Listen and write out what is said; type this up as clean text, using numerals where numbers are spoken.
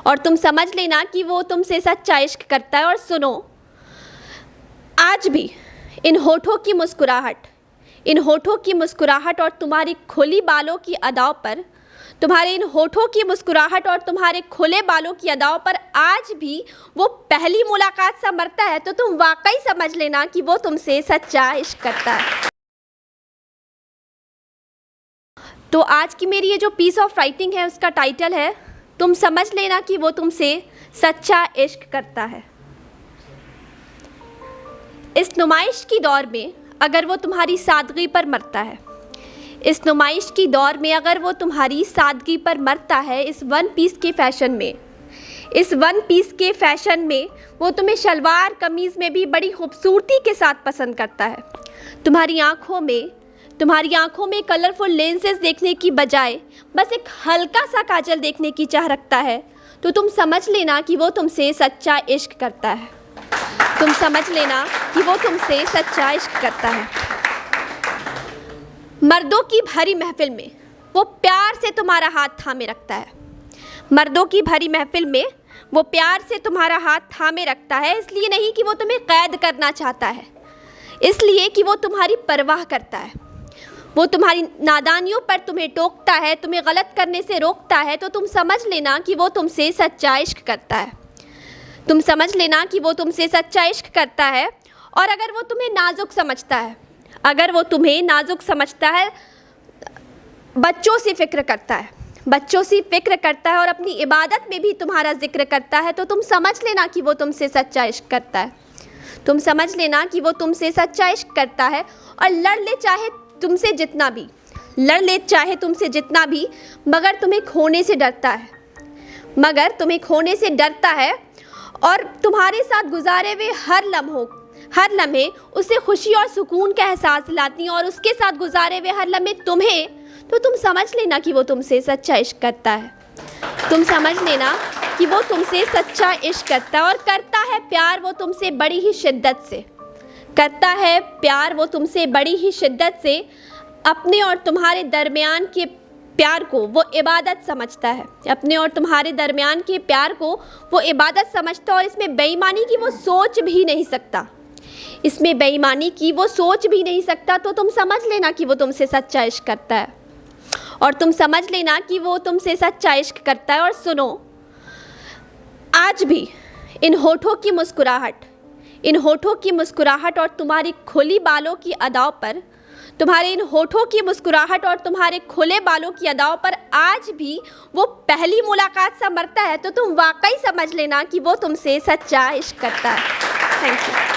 और तुम समझ लेना कि वो तुमसे सच्चा इश्क करता है। और सुनो, आज भी इन होठों की मुस्कुराहट और तुम्हारी खुली बालों की अदाओं पर, तुम्हारे इन होठों की मुस्कुराहट और तुम्हारे खुले बालों की अदाओं पर आज भी वो पहली मुलाकात सा मरता है। तो तुम वाकई समझ लेना कि वो तुमसे सच्चा इश्क करता है। तो आज की मेरी ये जो पीस ऑफ राइटिंग है उसका टाइटल है, तुम समझ लेना कि वो तुमसे सच्चा इश्क करता है। इस नुमाइश की दौर में अगर वो तुम्हारी सादगी पर मरता है, इस नुमाइश की दौर में अगर वो तुम्हारी सादगी पर मरता है, इस वन पीस के फैशन में वो तुम्हें शलवार कमीज़ में भी बड़ी खूबसूरती के साथ पसंद करता है। तुम्हारी आंखों में कलरफुल लेंसेज देखने की बजाय बस एक हल्का सा काजल देखने की चाह रखता है। तो तुम समझ लेना कि वो तुमसे सच्चा इश्क करता है। तुम समझ लेना कि वो तुमसे सच्चा इश्क करता है। मर्दों की भरी महफिल में वो प्यार से तुम्हारा हाथ थामे रखता है। मर्दों की भरी महफिल में वो प्यार से तुम्हारा हाथ थामे रखता है, इसलिए नहीं कि वो तुम्हें कैद करना चाहता है, इसलिए कि वो तुम्हारी परवाह करता है। वो तुम्हारी नादानियों पर तुम्हें टोकता है, तुम्हें गलत करने से रोकता है। तो तुम समझ लेना कि वो तुमसे सच्चा इश्क करता है। तुम समझ लेना कि वो तुमसे सच्चा इश्क करता है। और अगर वो तुम्हें नाजुक समझता है, बच्चों से फिक्र करता है और अपनी इबादत में भी तुम्हारा जिक्र करता है, तो तुम समझ लेना कि वो तुमसे सच्चा इश्क करता है। तुम समझ लेना कि वो तुमसे सच्चा इश्क करता है। और लड़ ले चाहे तुमसे जितना भी, मगर तुम्हें खोने से डरता है। और तुम्हारे साथ गुजारे हुए हर लम्हे उसे खुशी और सुकून का एहसास दिलाती हैं, और उसके साथ गुजारे हुए हर लम्हे तुम्हें। तो तुम समझ लेना कि वो तुमसे सच्चा इश्क करता है। तुम समझ लेना कि वो तुमसे सच्चा इश्क करता है। और करता है प्यार वो तुमसे बड़ी ही शिद्दत से। अपने और तुम्हारे दरमियान के प्यार को वो इबादत समझता है। और इसमें बेईमानी की वो सोच भी नहीं सकता। तो तुम समझ लेना कि वो तुमसे सच्चा इश्क करता है। और तुम समझ लेना कि वो तुमसे सच्चा इश्क करता है। और सुनो, आज भी इन होठों की मुस्कुराहट और तुम्हारी खुली बालों की अदाओं पर, तुम्हारे इन होठों की मुस्कुराहट और तुम्हारे खुले बालों की अदाओं पर आज भी वो पहली मुलाकात सा मरता है। तो तुम वाकई समझ लेना कि वो तुमसे सच्चा इश्क करता है। Thank you.